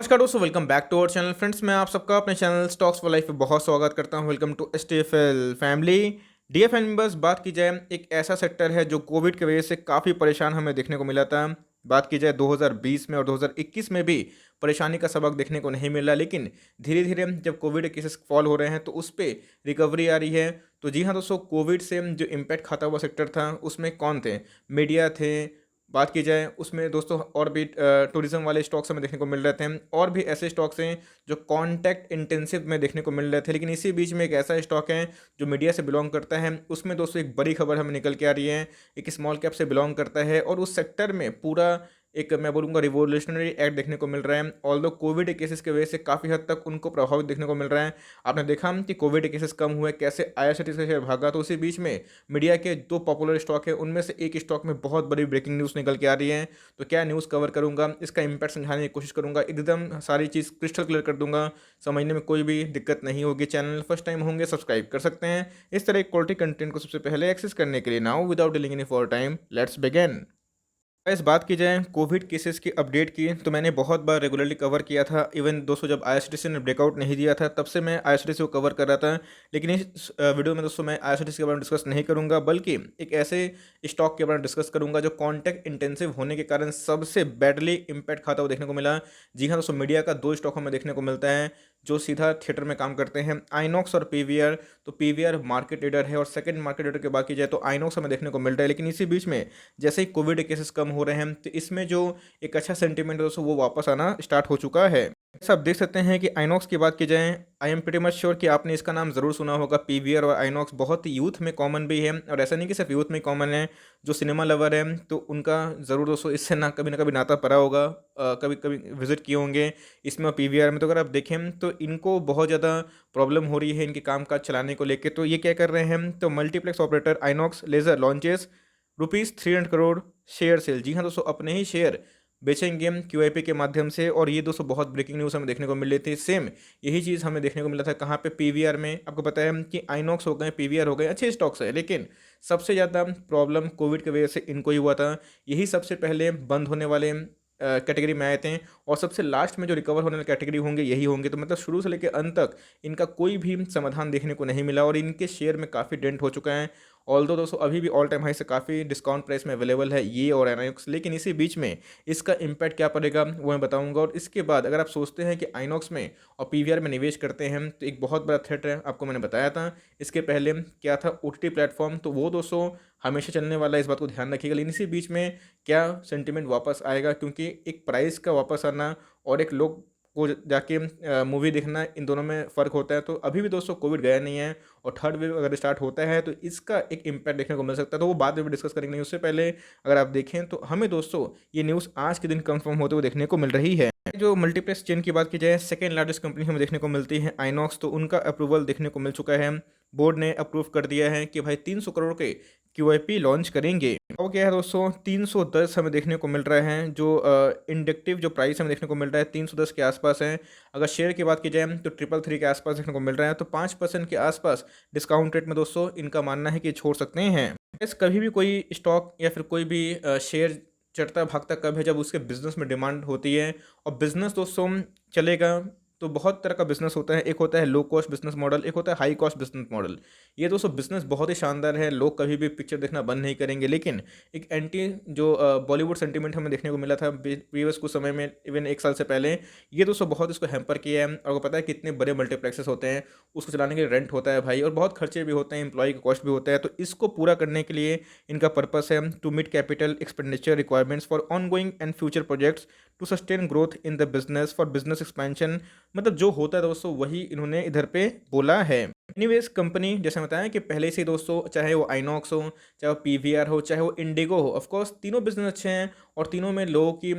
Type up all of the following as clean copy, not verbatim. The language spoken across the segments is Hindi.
नमस्कार दोस्तों, welcome back to our channel. Friends, मैं आप सबका अपने चैनल स्टॉक्स फॉर लाइफ पे बहुत स्वागत करता हूं। Welcome to STFL family. DF members, बात की जाए एक ऐसा सेक्टर है जो कोविड की वजह से काफ़ी परेशान हमें देखने को मिला था। बात की जाए 2020 में और 2021 में भी परेशानी का सबक देखने को नहीं मिला, लेकिन धीरे धीरे जब कोविड केसेस फॉल हो रहे हैं तो उस पर रिकवरी आ रही है। तो जी हाँ दोस्तों, कोविड से जो इम्पैक्ट खाता हुआ सेक्टर था उसमें कौन थे? मीडिया थे। बात की जाए उसमें दोस्तों और भी टूरिज्म वाले स्टॉक्स हमें देखने को मिल रहे थे, और भी ऐसे स्टॉक्स हैं जो कॉन्टैक्ट इंटेंसिव में देखने को मिल रहे थे। लेकिन इसी बीच में एक ऐसा स्टॉक है जो मीडिया से बिलोंग करता है, उसमें दोस्तों एक बड़ी खबर हमें निकल के आ रही है। एक स्मॉल कैप से बिलोंग करता है और उस सेक्टर में पूरा एक, मैं बोलूँगा, रिवोल्यूशनरी एक्ट देखने को मिल रहा है। ऑल्दो कोविड केसेस की वजह से काफ़ी हद तक उनको प्रभावित देखने को मिल रहा है। आपने देखा कि कोविड केसेस कम हुए, कैसे आईआरसीटीसी का शेयर भागा, तो उसी बीच में मीडिया के दो पॉपुलर स्टॉक है, उनमें से एक स्टॉक में बहुत बड़ी ब्रेकिंग न्यूज़ निकल के आ रही है। तो क्या न्यूज़ कवर करूंगा, इसका इंपैक्ट समझाने की कोशिश करूंगा, एकदम सारी चीज़ क्रिस्टल क्लियर कर दूंगा, समझने में कोई भी दिक्कत नहीं होगी। चैनल फर्स्ट टाइम होंगे, सब्सक्राइब कर सकते हैं। इस तरह क्वालिटी कंटेंट को सबसे पहले एक्सेस करने के लिए now without dealing any for time, let's begin. इस बात की जाए कोविड केसेस की अपडेट की, तो मैंने बहुत बार रेगुलरली कवर किया था। इवन दोस्तों जब आईआरसीटीसी ने ब्रेकआउट नहीं दिया था तब से मैं आईआरसीटीसी को कवर कर रहा था। लेकिन इस वीडियो में दोस्तों मैं आईआरसीटीसी के बारे में डिस्कस नहीं करूंगा, बल्कि एक ऐसे स्टॉक के बारे में डिस्कस करूंगा जो कॉन्टैक्ट इंटेंसिव होने के कारण सबसे बैडली इम्पैक्ट खाता हुआ देखने को मिला। जी हाँ दोस्तों, मीडिया का दो स्टॉक हमें देखने को मिलता है जो सीधा थिएटर में काम करते हैं, आइनॉक्स और पीवीआर। तो पीवीआर मार्केट लीडर है और सेकंड मार्केट लीडर की बात की जाए तो आइनॉक्स हमें देखने को मिल रहा है। लेकिन इसी बीच में जैसे ही कोविड केसेस कम हो रहे हैं तो इसमें जो एक अच्छा सेंटीमेंट है दोस्तों वो वापस आना स्टार्ट हो चुका है। जैसा आप देख सकते हैं कि आइनॉक्स की बात की जाए, I am pretty much sure कि आपने इसका नाम ज़रूर सुना होगा। पीवीआर और आइनॉक्स बहुत यूथ में कॉमन भी है, और ऐसा नहीं कि सिर्फ यूथ में कॉमन है। जो सिनेमा लवर है तो उनका ज़रूर दोस्तों इससे ना कभी नाता पड़ा होगा, कभी कभी विजिट किए होंगे इसमें और पीवीआर में। तो अगर आप देखें तो इनको बहुत ज़्यादा प्रॉब्लम हो रही है इनके कामकाज चलाने को लेकर। तो ये क्या कर रहे हैं, तो multiplex operator INOX Leisure launches ₹300 crore share sale. जी हाँ दोस्तों, अपने ही शेयर बेचेंगे क्यूआईपी के माध्यम से। और ये दोस्तों बहुत ब्रेकिंग न्यूज़ हमें देखने को मिल रही थी। सेम यही चीज़ हमें देखने को मिला था कहाँ पे, पीवीआर में। आपको पता है कि आइनॉक्स हो गए, पीवीआर हो गए, अच्छे स्टॉक्स है, लेकिन सबसे ज़्यादा प्रॉब्लम कोविड की वजह से इनको ही हुआ था। यही सबसे पहले बंद होने वाले कैटेगरी में आए थे, और सबसे लास्ट में जो रिकवर होने वाले कैटेगरी होंगे यही होंगे। तो मतलब शुरू से लेकर अंत तक इनका कोई भी समाधान देखने को नहीं मिला, और इनके शेयर में काफ़ी डेंट हो चुका है। ऑल्दो दोस्तों अभी भी ऑल टाइम हाई से काफ़ी डिस्काउंट प्राइस में अवेलेबल है ये और आइनॉक्स, लेकिन इसी बीच में इसका इम्पैक्ट क्या पड़ेगा वो मैं बताऊंगा। और इसके बाद अगर आप सोचते हैं कि आइनॉक्स में और पीवीआर में निवेश करते हैं तो एक बहुत बड़ा थ्रेट है, आपको मैंने बताया था इसके पहले क्या था, ओटीटी प्लेटफॉर्म। तो वो दोस्तों हमेशा चलने वाला है, इस बात को ध्यान रखिएगा। लेकिन इसी बीच में क्या सेंटिमेंट वापस आएगा, क्योंकि एक प्राइस का वापस आना और एक लोग को जाके मूवी देखना, इन दोनों में फ़र्क होता है। तो अभी भी दोस्तों कोविड गया नहीं है, और थर्ड वेव अगर स्टार्ट होता है तो इसका एक इम्पैक्ट देखने को मिल सकता है। तो वो बाद में भी डिस्कस करेंगे। उससे पहले अगर आप देखें तो हमें दोस्तों ये न्यूज़ आज के दिन कंफर्म होते हुए देखने को मिल रही है। जो मल्टीप्लेक्स चेन की बात की जाए, सेकेंड लार्जेस्ट कंपनी हमें देखने को मिलती है आइनॉक्स। तो उनका अप्रूवल देखने को मिल चुका है, बोर्ड ने अप्रूव कर दिया है कि भाई 300 करोड़ के क्यूआईपी लॉन्च करेंगे। और क्या है दोस्तों, 310 हमें देखने को मिल रहा है। जो इंडिकेटिव जो प्राइस हमें देखने को मिल रहा है 310 के आसपास है। अगर शेयर की बात की जाए तो 333 के आसपास देखने को मिल रहा है। तो 5% के आसपास डिस्काउंट रेट में दोस्तों इनका मानना है कि छोड़ सकते हैं। इस कभी भी कोई स्टॉक या फिर कोई भी शेयर चढ़ता भागता कब है, जब उसके बिजनेस में डिमांड होती है। और बिजनेस दोस्तों चलेगा तो बहुत तरह का बिजनेस होता है। एक होता है लो कॉस्ट बिजनेस मॉडल, एक होता है हाई कॉस्ट बिजनेस मॉडल। ये दोस्तों बिजनेस बहुत ही शानदार है, लोग कभी भी पिक्चर देखना बंद नहीं करेंगे। लेकिन एक एंटी जो बॉलीवुड सेंटीमेंट हमें देखने को मिला था प्रीवियस कुछ समय में, इवन एक साल से पहले, ये दोस्तों बहुत इसको हैम्पर किया है। और आपको पता है कितने बड़े मल्टीप्लेक्सेस होते हैं, उसको चलाने के लिए रेंट होता है भाई, और बहुत खर्चे भी होते हैं, एम्प्लॉय का कॉस्ट भी होता है। तो इसको पूरा करने के लिए इनका पर्पस है to meet capital expenditure requirements for ongoing and future projects to sustain growth in the business for business expansion. मतलब जो होता है दोस्तों वही इन्होंने इधर पे बोला है। एनीवेज कंपनी जैसे बताया कि पहले से ही दोस्तों, चाहे वो आइनॉक्स हो, चाहे वो पीवीआर हो, चाहे वो इंडिगो हो, ऑफ कोर्स तीनों बिजनेस अच्छे हैं और तीनों में लोगों की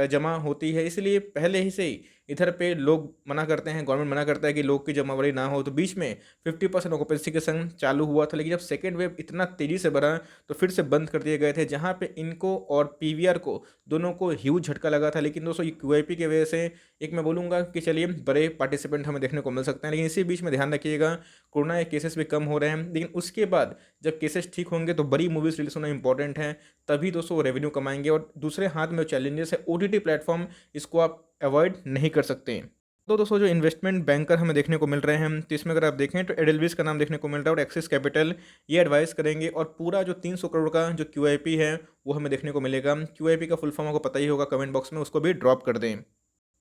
जमा होती है। इसलिए पहले ही से ही इधर पे लोग मना करते हैं, गवर्नमेंट मना करता है कि लोग की जमावड़ी ना हो। तो बीच में 50% ऑक्यूपेंसी के संग चालू हुआ था, लेकिन जब सेकेंड वेव इतना तेज़ी से बढ़ा तो फिर से बंद कर दिए गए थे, जहाँ पे इनको और पीवीआर को दोनों को ह्यूज झटका लगा था। लेकिन दोस्तों ये क्यूआईपी की वजह से एक, मैं बोलूँगा कि चलिए बड़े पार्टिसिपेंट हमें देखने को मिल सकते हैं। लेकिन इसी बीच में ध्यान रखिएगा, कोरोना के केसेस भी कम हो रहे हैं, लेकिन उसके बाद जब केसेस ठीक होंगे तो बड़ी मूवीज़ रिलीज होना इंपॉर्टेंट है, तभी दोस्तों वो रेवेन्यू कमाएंगे। और दूसरे हाथ में चैलेंजेस है ओटीटी प्लेटफॉर्म, इसको आप अवॉइड नहीं कर सकते। तो दोस्तों जो इन्वेस्टमेंट बैंकर हमें देखने को मिल रहे हैं, तो इसमें अगर आप देखें तो एडेलविस का नाम देखने को मिल रहा है और एक्सिस कैपिटल ये एडवाइस करेंगे, और पूरा जो 300 करोड़ का जो क्यूआईपी है वो हमें देखने को मिलेगा। क्यूआईपी का फुल फॉर्म आपको पता ही होगा, कमेंट बॉक्स में उसको भी ड्रॉप कर दें।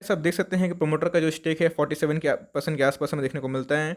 आप देख सकते हैं कि प्रोमोटर का जो स्टेक है 47% के आसपास हमें देखने को मिलता है।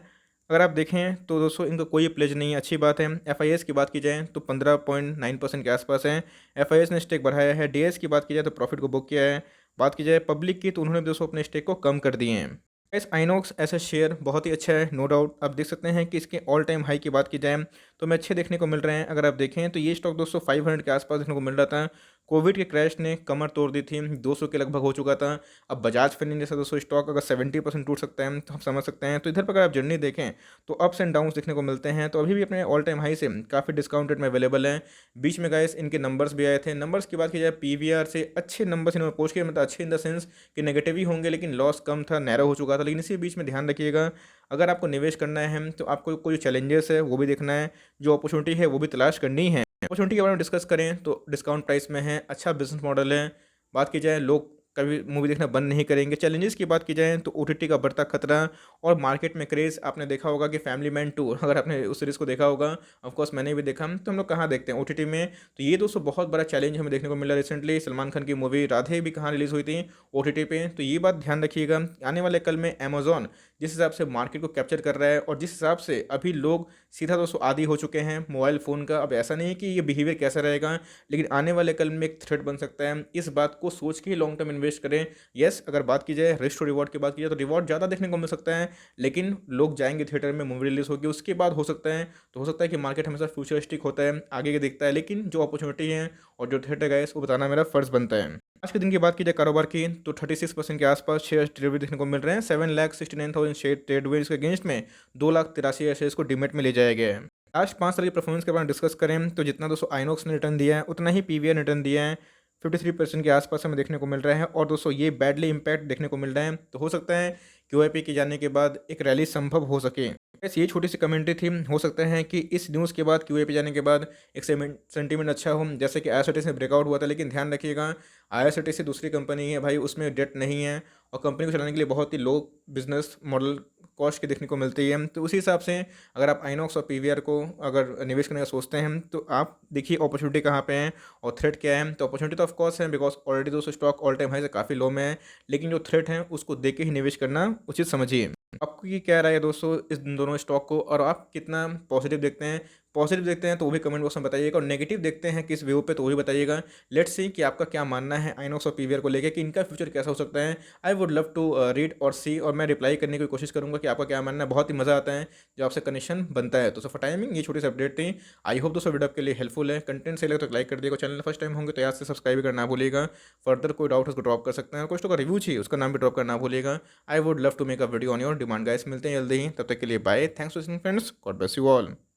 अगर आप देखें तो दोस्तों इनका कोई प्लेज नहीं है, अच्छी बात है। एफआईएस की बात की जाए तो 15.9% के आसपास है। एफआईएस ने स्टेक बढ़ाया है। डीएस की बात की जाए तो प्रॉफिट को बुक किया है। बात की जाए पब्लिक की तो उन्होंने भी दोस्तों अपने स्टेक को कम कर दिए हैं। इस आइनॉक्स ऐसा शेयर बहुत ही अच्छा है, नो डाउट। आप देख सकते हैं कि इसके ऑल टाइम हाई की बात की जाए तो हमें अच्छे देखने को मिल रहे हैं। अगर आप देखें तो ये स्टॉक दोस्तों 500 के आसपास देखने को मिल रहा था। कोविड के क्रैश ने कमर तोड़ दी थी, 200 के लगभग हो चुका था। अब बजाज फाइनेंस जैसा दोस्तों स्टॉक अगर 70% टूट सकता है तो आप समझ सकते हैं। तो इधर पर अगर आप जर्नी देखें तो अप्स एंड डाउन्स देखने को मिलते हैं। तो अभी भी अपने ऑल टाइम हाई से काफ़ी डिस्काउंटेड में अवेलेबल है। बीच में गाइस इनके नंबर्स भी आए थे। नंबर्स की बात की जाए पीवीआर से अच्छे नंबर्स इन्होंने पोस्ट किए, मतलब अच्छे इन द सेंस कि नेगेटिव ही होंगे, लेकिन लॉस कम था, नैरो हो चुका था। लेकिन इसी बीच में ध्यान रखिएगा, अगर आपको निवेश करना है तो आपको कोई चैलेंजेस है वो भी देखना है, जो अपॉर्चुनिटी है वो भी तलाश करनी है। अपॉर्चुनिटी के बारे में डिस्कस करें तो डिस्काउंट प्राइस में है, अच्छा बिजनेस मॉडल है। बात की जाए लोग कभी मूवी देखना बंद नहीं करेंगे। चैलेंजेस की बात की जाए तो ओटीटी का बढ़ता खतरा और मार्केट में क्रेज़। आपने देखा होगा कि फैमिली मैन 2 अगर आपने उस सीरीज़ को देखा होगा, ऑफ कोर्स मैंने भी देखा। तो हम लोग कहाँ देखते हैं ओटीटी में। तो ये दोस्तों बहुत बड़ा चैलेंज हमें देखने को मिला। रिसेंटली सलमान खान की मूवी राधे भी कहाँ रिलीज़ हुई थी, ओटीटी पे। तो ये बात ध्यान रखिएगा। आने वाले कल में अमेज़न जिस हिसाब से मार्केट को कैप्चर कर रहा है और जिस हिसाब से अभी लोग सीधा दोस्तों आदी हो चुके हैं मोबाइल फ़ोन का, अब ऐसा नहीं है कि ये बिहेवियर कैसा रहेगा, लेकिन आने वाले कल में एक थ्रेट बन सकता है। इस बात को सोच के ही लॉन्ग टर्म इन्वेस्ट करें। यस, अगर बात की जाए रिस्क टू रिवॉर्ड की बात की जाए तो रिवॉर्ड ज़्यादा देखने को मिल सकता है, लेकिन लोग जाएंगे थिएटर में, मूवी रिलीज होगी, उसके बाद हो सकता है। तो हो सकता है कि मार्केट हमेशा फ्यूचरिस्टिक होता है, आगे के देखता है, लेकिन जो अपॉर्चुनिटी है और जो थिएटर है वो बताना मेरा फर्ज बनता है। आज के दिन की बात की जाए कारोबार की तो 36% के आसपास शेयर डिलीवरी देखने को मिल रहे हैं। 7,69,000 शेयर ट्रेड हुए। इसके अगेंस्ट में 2,83,000 शेयर्स को डिमेट में ले जाया गया है। लास्ट 5 साल की परफॉर्मेंस के बारे में डिस्कस करें तो जितना दोस्तों आइनॉक्स ने रिटर्न दिया है उतना ही पीवीआर ने रिटर्न दिया है। 53% के आसपास हमें देखने को मिल रहा है, और दोस्तों ये बैडली इम्पैक्ट देखने को मिल रहा है। तो हो सकता है क्यूआईपी के जाने के बाद एक रैली संभव हो सके। बस ये छोटी सी कमेंट्री थी। हो सकता है कि इस न्यूज़ के बाद क्यूआईपी जाने के बाद एक सेंटीमेंट अच्छा हो, जैसे कि आईआरसीटीसी में ब्रेकआउट हुआ था। लेकिन ध्यान रखिएगा, आईआरसीटीसी दूसरी कंपनी है भाई, उसमें डेट नहीं है और कंपनी को चलाने के लिए बहुत ही लो बिजनेस मॉडल कॉस्ट की देखने को मिलती है। तो उसी हिसाब से अगर आप आइनॉक्स और पीवीआर को अगर निवेश करने का सोचते हैं तो आप देखिए अपॉर्चुनिटी कहाँ पे है और थ्रेट क्या है। तो अपॉर्चुनिटी तो ऑफ कोर्स है, बिकॉज ऑलरेडी दोस्तों स्टॉक ऑल टाइम हाई से काफ़ी लो में है, लेकिन जो थ्रेट है उसको देख के ही निवेश करना उचित समझिए। आपकी क्या राय है दोस्तों इस दोनों स्टॉक को, और आप कितना पॉजिटिव देखते हैं? पॉजिटिव देखते हैं तो वो भी कमेंट बॉक्स में बताइएगा, और नेगेटिव देखते हैं किस व्यू पे तो वो भी बताइएगा। लेट्स सी कि आपका क्या मानना है आइनॉक्स और पीवीआर को लेकर कि इनका फ्यूचर कैसा हो सकता है। I would love to read और सी, और मैं रिप्लाई करने की कोशिश करूंगा कि आपका क्या मानना है। बहुत ही मज़ा आता है जब आपसे कनेक्शन बनता है। तो फॉर टाइमिंग ये छोटी सी अपडेट थी। आई होप दोस्तों वीडियो आपके लिए हेल्पफुल है। कंटेंट सही लगे तो लाइक कर दिएगा। चैनल फर्स्ट टाइम होंगे तो याद से सब्सक्राइब भी करना भूलिएगा। फर्दर कोई डाउट उसको ड्रॉप कर सकते हैं, कुछ तो का रिव्यू चाहिए उसका नाम भी ड्रॉप करना भूलिएगा। I would love to make a video on your demand guys. मिलते हैं जल्दी ही, तब तक के लिए bye. Thanks for listening friends, God bless you all.